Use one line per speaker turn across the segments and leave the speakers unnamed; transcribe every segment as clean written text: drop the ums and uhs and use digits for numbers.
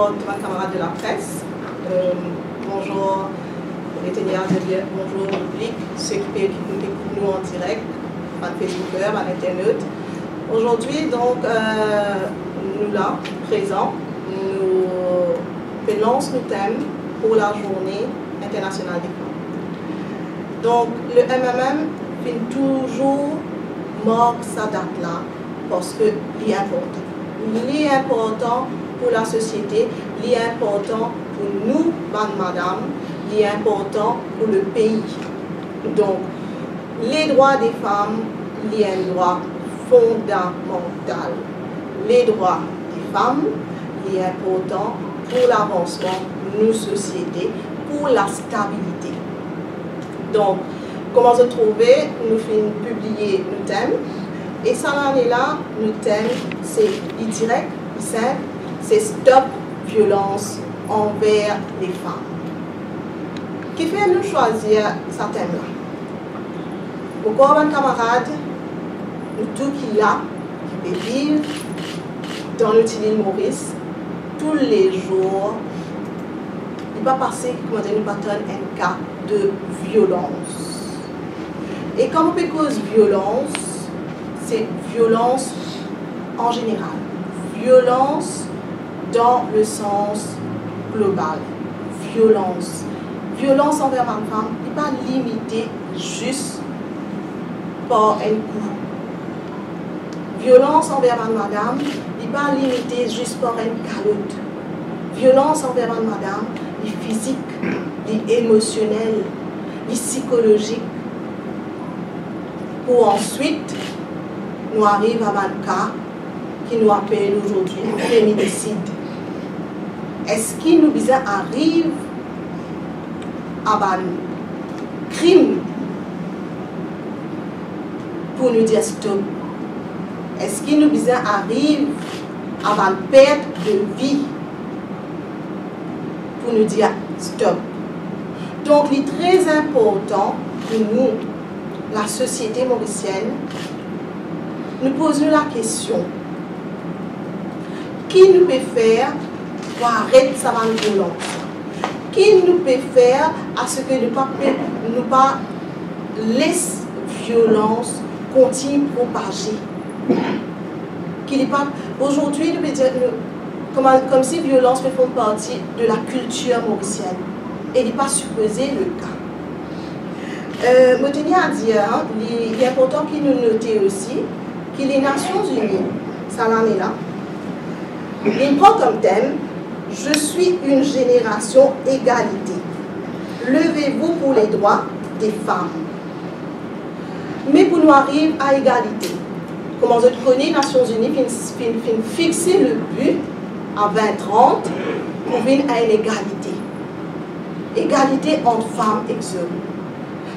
bonjour tous mes camarades de la presse, bonjour les ténèbres de Dieu, bonjour le public, ceux qui écoutent nous en direct, par Facebook, par Internet. Aujourd'hui, donc, nous là, présents, nous lançons le thème pour la journée internationale des femmes. Donc, le MMM fait toujours marquer sa date-là parce que c'est important. Il est important pour la société, il est important pour nous, madame, il est important pour le pays. Donc, les droits des femmes, il y a un droit fondamental. Les droits des femmes, il est important pour l'avancement de nos sociétés, pour la stabilité. Donc, comment se trouver, nous finissons publier le thème. Et ça, l'année-là, le thème, c'est direct, simple, c'est Stop violence envers les femmes. Qui fait nous choisir ce thème-là? Pourquoi, mes camarades, nous tous qui là, qui peut vivre dans notre île Maurice, tous les jours, il va passer, comment dire, nous battons un cas de violence. Et quand on peut cause violence, c'est violence en général. Violence dans le sens global. Violence. Violence envers une femme n'est pas limitée juste par un coup. Violence envers une madame n'est pas limitée juste par une calotte. Violence envers une madame est physique, est émotionnelle, est psychologique. Pour ensuite, nous arrivons à un cas qui nous appelle aujourd'hui féminicide. Est-ce qu'il nous arrive à un crime pour nous dire stop? Est-ce qu'il nous arrive à une perte de vie pour nous dire stop? Donc, il est très important pour nous, la société mauricienne, nous posons la question: qui nous peut faire pour arrêter sa violence? Qui nous peut faire à ce que nous pas laisse violence continue propager? Aujourd'hui, nous peut dire comme si violence fait partie de la culture mauricienne. Et il n'est pas supposé le cas. Je tenais à dire, il est important qu'il nous note aussi que les Nations Unies, ça l'en est là, il prend comme thème: je suis une génération égalité. Levez-vous pour les droits des femmes. Mais pour nous arriver à égalité, comment je connais les Nations Unies fixer le but à 2030 pour venir à une égalité. Égalité entre femmes et hommes.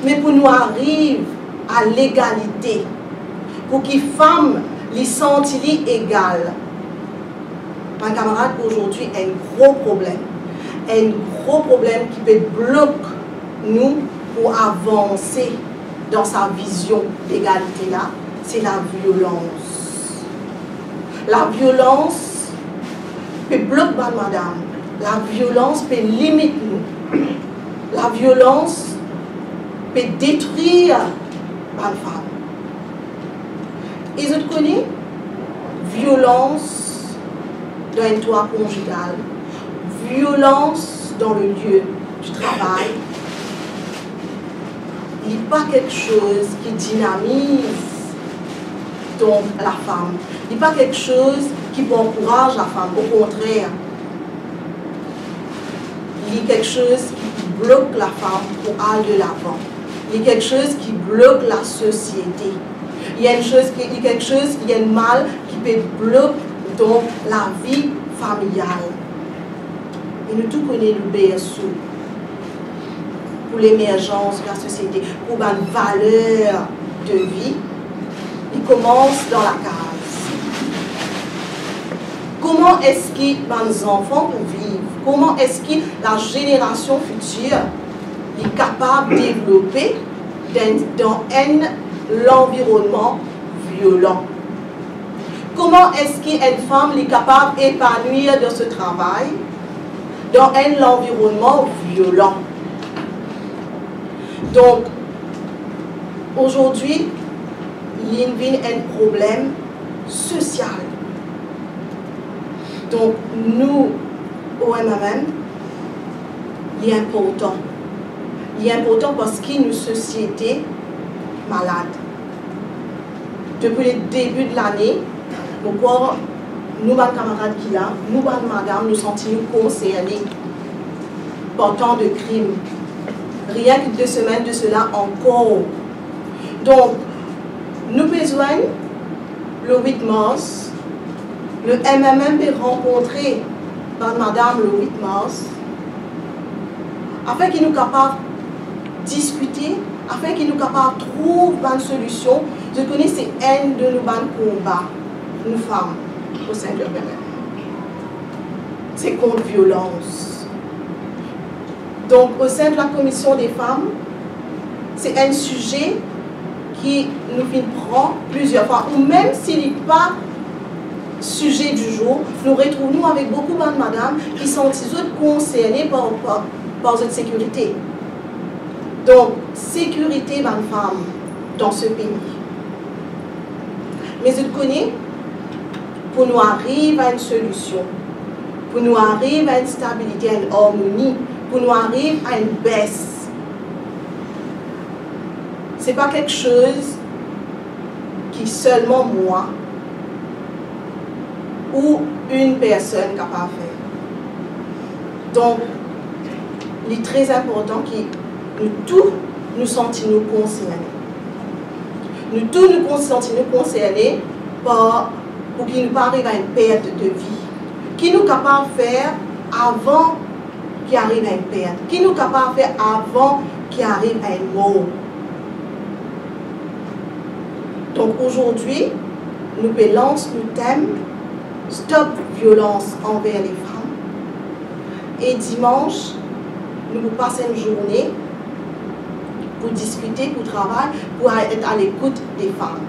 Mais pour nous arriver à l'égalité, pour que les femmes les sentent égales, mes camarades, aujourd'hui, un gros problème. Un gros problème qui peut bloquer nous pour avancer dans sa vision d'égalité-là, c'est la violence. La violence peut bloquer madame. La violence peut limiter nous. La violence peut détruire ma femme. Et je te connais, violence dans un toit conjugal, violence dans le lieu du travail, il n'est pas quelque chose qui dynamise donc la femme. Il n'est pas quelque chose qui encourage la femme, au contraire. Il y a quelque chose qui bloque la femme pour aller de l'avant. Il y a quelque chose qui bloque la société. Il y a quelque chose, il y a un mal qui peut bloquer donc la vie familiale. Et nous tous connaissons le berceau pour l'émergence de la société, pour une valeur de vie. Il commence dans la case. Comment est-ce que nos enfants peuvent vivre? Comment est-ce que la génération future est capable de développer dans l'environnement violent? Comment est-ce qu'une femme est capable d'épanouir dans ce travail dans un environnement violent. Donc, aujourd'hui, il y a un problème social. Donc, nous, au MMM, il est important. Il est important parce qu'il y a une société malade. Depuis le début de l'année, nous, les camarades qui là, nous, madame, nous sentons concernés par tant de crimes. Rien que 2 semaines de cela encore. Donc, nous besoin, le 8 mars, le MMM peut rencontrer madame le 8 mars, afin qu'il nous capable de discuter, afin qu'il nous capable de trouver une solution. Je connais ces haines de nos combats, nous femmes, au sein de l'MMM. C'est contre violence. Donc, au sein de la commission des femmes, c'est un sujet qui nous prend plusieurs fois, ou même s'il n'est pas sujet du jour, nous retrouvons avec beaucoup de madame qui sont concernées par cette sécurité. Donc, sécurité de femmes dans ce pays. Mais je connais, pour nous arriver à une solution, pour nous arriver à une stabilité, à une harmonie, pour nous arriver à une baisse, ce n'est pas quelque chose qui seulement moi ou une personne capable de faire. Donc, il est très important que nous tous nous sentions concernés. Nous tous nous sentions concernés pour qu'il nous arrive à une perte de vie. Qui nous capable de faire avant qu'il arrive à une perte? Qui nous capable de faire avant qu'il arrive à une mort? Donc aujourd'hui, nous lançons le thème Stop violence envers les femmes. Et dimanche, nous passons une journée pour discuter, pour travailler, pour être à l'écoute des femmes.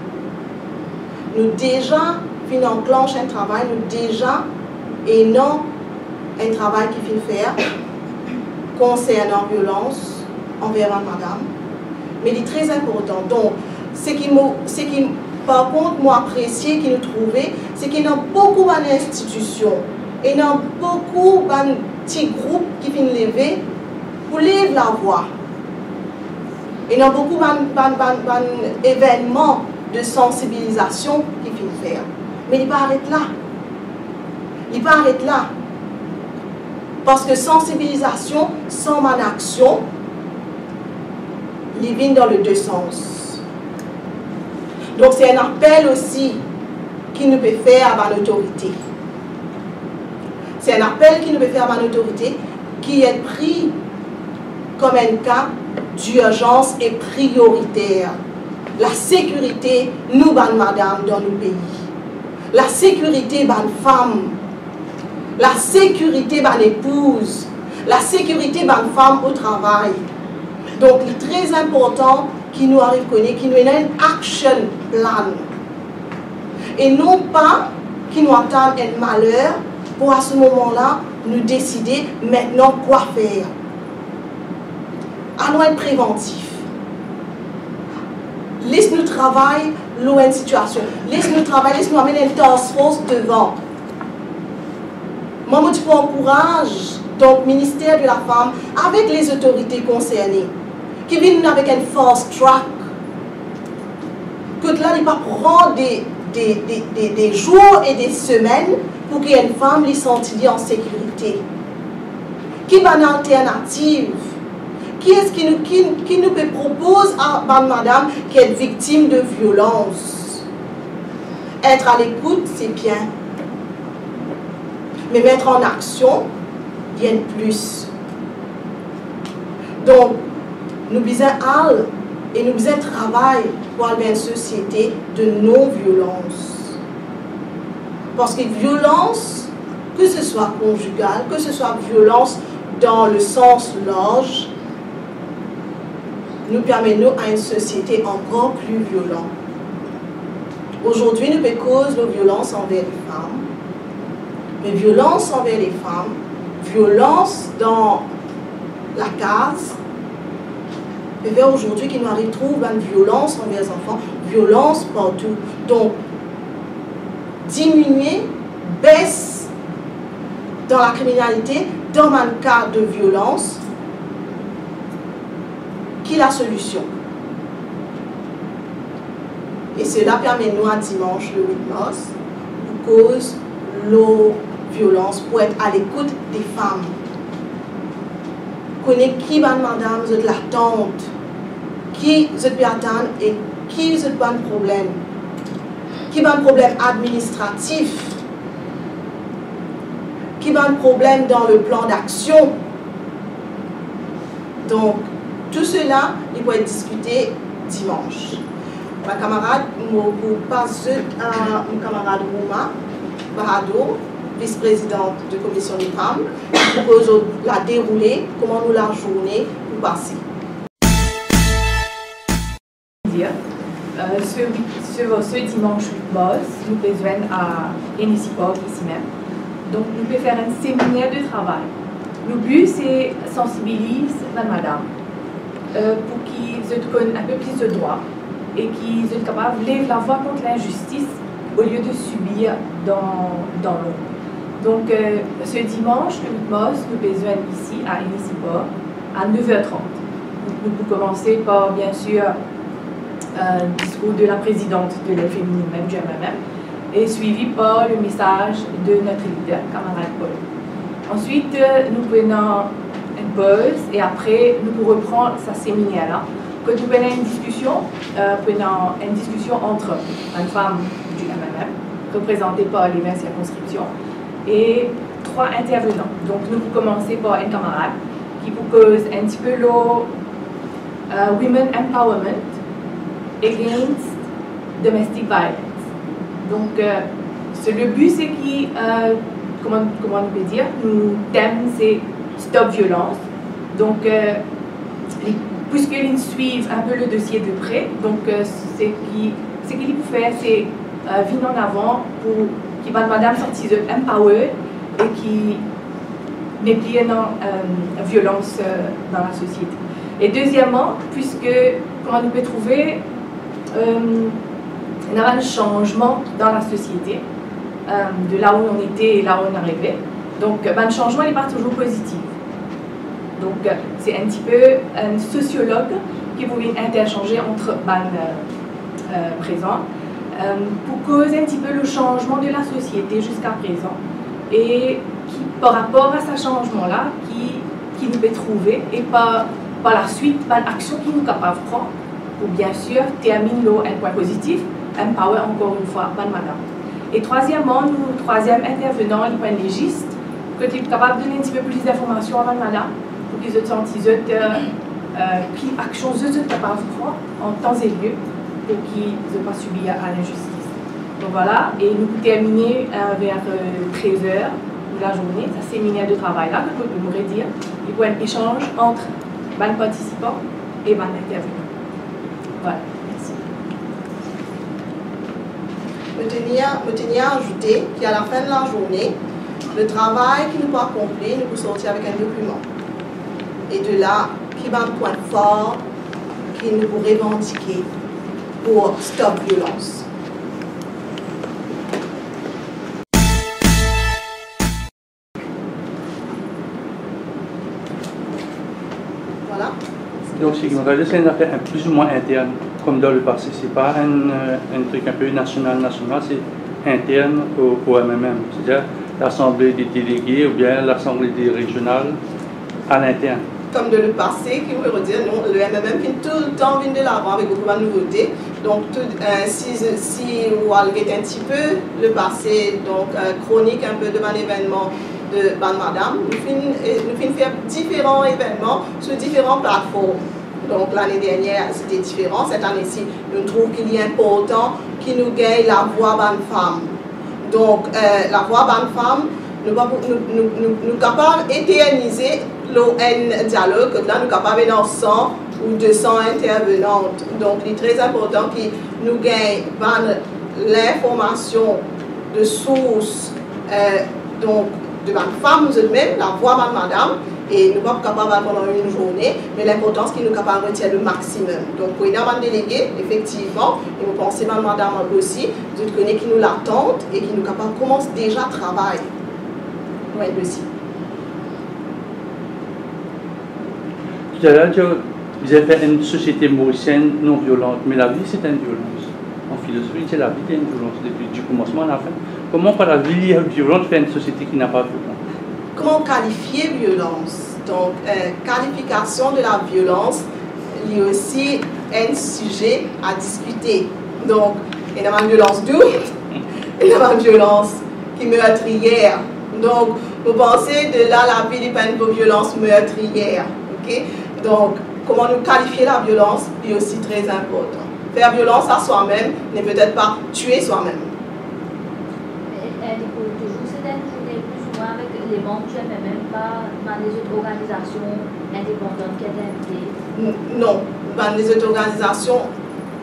Nous déjà enclenchons un travail, nous déjà et non un travail qui finit faire concernant violence envers madame. Mais il est très important. Donc, ce qui par contre, moi, apprécié qu'il nous trouvait, c'est qu'il y a beaucoup d'institutions, et il y a beaucoup de petits groupes qui viennent lever pour lever la voix. Il y a beaucoup d'événements de sensibilisation qui viennent faire. Mais il ne pas arrêter là. Il ne pas arrêter là. Parce que sensibilisation sans mon action, il vient dans les deux sens. Donc c'est un appel aussi qui nous peut faire à l'autorité. C'est un appel qui nous peut faire à l'autorité qui est pris comme un cas d'urgence et prioritaire. La sécurité, nous, madame, dans nos pays. La sécurité, femme. La sécurité, épouse. La sécurité, femme au travail. Donc, il est très important qu'il nous arrive connaître, qu'il nous ait un action plan. Et non pas qu'il nous attende un malheur pour à ce moment-là nous décider maintenant quoi faire. Allons être préventif. Laisse-nous travailler loin de situation. Laisse-nous travailler, laisse-nous amener une task force devant. Moi, je encourage donc ministère de la Femme avec les autorités concernées qui viennent avec un force track. Que là, il va prendre des jours et des semaines pour qu'il y ait une femme qui sente en sécurité. Qui va une alternative? Qui est-ce qui nous propose à madame qui est victime de violence? Être à l'écoute, c'est bien. Mais mettre en action, il y a plus. Donc, nous besoin aller et nous besoin travailler pour avoir une société de non-violence. Parce que violence, que ce soit conjugale, que ce soit violence dans le sens large, nous permet à une société encore plus violente. Aujourd'hui, nous cause de violence envers les femmes. Mais violence envers les femmes violence dans la case, et vers aujourd'hui qui nous arrive trouve une violence envers les enfants, violence partout. Donc, diminuer, baisse dans la criminalité, dans un cas de violence, qui est la solution. Et cela permet nous à dimanche le 8 mars, pour cause la violence, pour être à l'écoute des femmes. Connaître qui va madame, vous êtes l'attente, qui vous êtes attendre et qui vous êtes pas de problème, qui va un problème administratif, qui va un problème dans le plan d'action. Donc, tout cela, il peut être discuté dimanche. Ma camarade, je passe à mon camarade Rouma Barado, vice-présidente de la commission des femmes, pour la dérouler, comment nous la journée pour passer.
Ce dimanche 8 mars, nous besoin à Enisipov ici même. Donc, nous pouvons faire un séminaire de travail. Le but, c'est sensibiliser madame pour qu'ils aient un peu plus de droits et qu'ils soient capables de lever la voix contre l'injustice au lieu de subir dans l'ombre. Donc, ce dimanche, le 8 mars, nous besoin ici à Enisipov à 9h30. Donc, nous pouvons commencer par, bien sûr, un discours de la présidente de la féminine même, du MMM, et suivi par le message de notre leader, camarade Paul. Ensuite, nous prenons une pause et après, nous pouvons reprendre ce séminaire-là. Quand nous prenons une discussion entre une femme du MMM, représentée par les 20 circonscriptions, et 3 intervenants. Donc, nous pouvons commencer par un camarade qui vous cause un petit peu le Women Empowerment against domestic violence. Donc, le but, c'est qui, comment on peut dire, le thème, c'est Stop Violence. Donc, puisqu'ils suivent un peu le dossier de près, donc, ce qu'ils peuvent faire, c'est venir en avant pour que madame sorte empowered et qui n'est plus une violence dans la société. Et deuxièmement, puisque, comment on peut trouver, il y a un changement dans la société, de là où on était et là où on arrivait. Donc, le changement n'est pas toujours positif. Donc, c'est un petit peu un sociologue qui pouvait interchanger entre présent pour causer un petit peu le changement de la société jusqu'à présent et qui, par rapport à ce changement-là, qui nous peut trouver et par la suite, l'action qui nous est capable de prendre pour bien sûr terminer un point positif, empower encore une fois madame. Et troisièmement, nous, troisième intervenant, le point légiste, que tu es capable de donner un petit peu plus d'informations à madame pour qu'ils se sentent quelle action ils sont capables de prendre en temps et lieu pour qu'ils ne soient pas subis à l'injustice. Donc voilà, et nous terminer vers 13h de la journée, ce séminaire de travail là, que je pourrais dire, il y a un échange entre les participants et les intervenants. Voilà, merci.
Je tenais à ajouter qu'à la fin de la journée, le travail qui nous pas accompli, nous pouvons sortir avec un document. Et de là, qui va un point fort qui nous pourrait revendiquer pour Stop Violence. Voilà.
Donc, c'est une affaire plus ou moins interne, comme dans le passé. Ce n'est pas un truc un peu national, c'est interne au MMM. C'est-à-dire l'Assemblée des délégués ou bien l'Assemblée des régionales à l'interne.
Comme de le passé, qui veut dire, non, le MMM vient tout le temps de l'avant avec beaucoup de nouveautés. Donc, si vous regardez un petit peu le passé, donc chronique un peu de l'événement de Madame, nous finissons faire différents événements sur différentes plateformes. Donc, l'année dernière, c'était différent. Cette année-ci, nous trouvons qu'il est important qu'il nous gagne la voix de femme. Donc, la voix de femme, nous sommes capables d'éterniser un dialogue, que là nous sommes capables d'avoir 100 ou 200 intervenantes. Donc il est très important que nous gagnons l'information de sources donc de ma femme nous mêmes, la voix de madame, et nous ne sommes pas capables pendant une journée, mais l'importance qu'il nous est capable de retirer le maximum. Donc, pour une délégué, effectivement, et vous pensez à madame aussi, vous connaissez qui nous l'attendent et qui nous capable commence déjà à travailler. Oui, aussi.
Tout à l'heure, vous avez fait une société mauricienne non violente, mais la vie c'est une violence. En philosophie, c'est la vie qui est une violence depuis du commencement à la fin. Comment par la vie violente faire une société qui n'a pas de violence?
Comment qualifier violence? Donc, qualification de la violence, il y a aussi un sujet à discuter. Donc, il y a une violence douce, il y a une violence qui est meurtrière. Donc, vous pensez de là, la vie dépend de violence meurtrière. Okay? Donc, comment nous qualifier la violence est aussi très important. Faire violence à soi-même n'est peut-être pas tuer soi-même.
Toujours, c'est une journée plus souvent avec les membres du MMM, pas dans les autres organisations indépendantes qui sont invitées.
Non, dans les autres organisations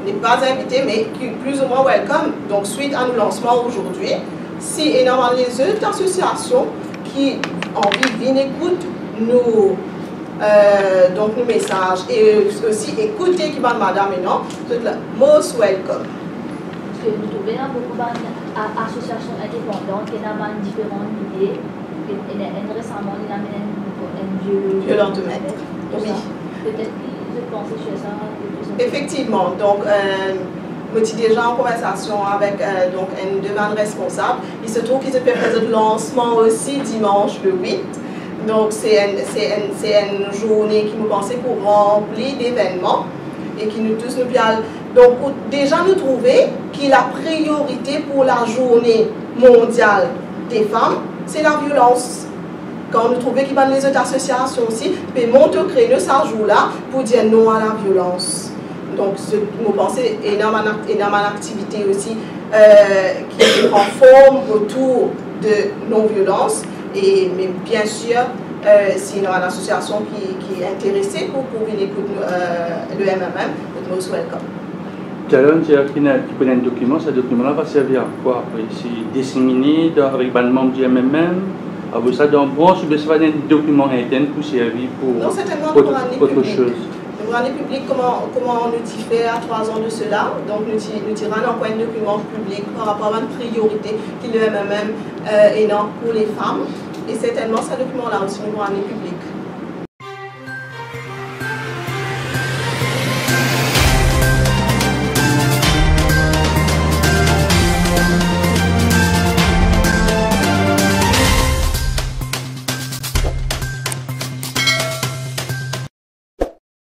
n'est pas invitées, mais qui plus ou moins welcome. Donc, suite à nos lancements aujourd'hui, si énormément les autres associations qui ont envie de venir écouter nos messages et aussi écouter qui va madame et non, c'est la most welcome.
Parce que vous trouvez beaucoup d'associations indépendantes qui ont différentes idées. Et récemment, il y a un
violent de maître. Oui.
Peut-être que je pensais sur ça.
Effectivement. Donc, je suis déjà en conversation avec donc, un devant responsable. Il se trouve qu'il se fait le lancement aussi dimanche le 8. Donc, c'est une journée qui nous pensait pour remplir d'événements et qui nous tous nous bien. Donc, déjà nous trouver que la priorité pour la journée mondiale des femmes, c'est la violence. Quand nous trouvons qu'il y a les autres associations aussi, puis monter au créneau ce jour-là pour dire non à la violence. Donc, nous pensons énormément d'activités aussi qui prend forme autour de non-violence. Mais bien sûr, si il y a une association qui est intéressée pour venir écouter le MMM, nous sommes welcome.
Tout à l'heure, tu as pris un document, ce document-là va servir à quoi après? C'est disséminé avec les membres du MMM? Avec ça, dans branche, ça va être un document interne pour servir pour autre chose.
Nous avons public comment on fait à 3 ans de cela. Donc, nous tirons un document public par rapport à une priorité qui le MMM est pour les femmes. Et certainement, ce document-là aussi, nous avons public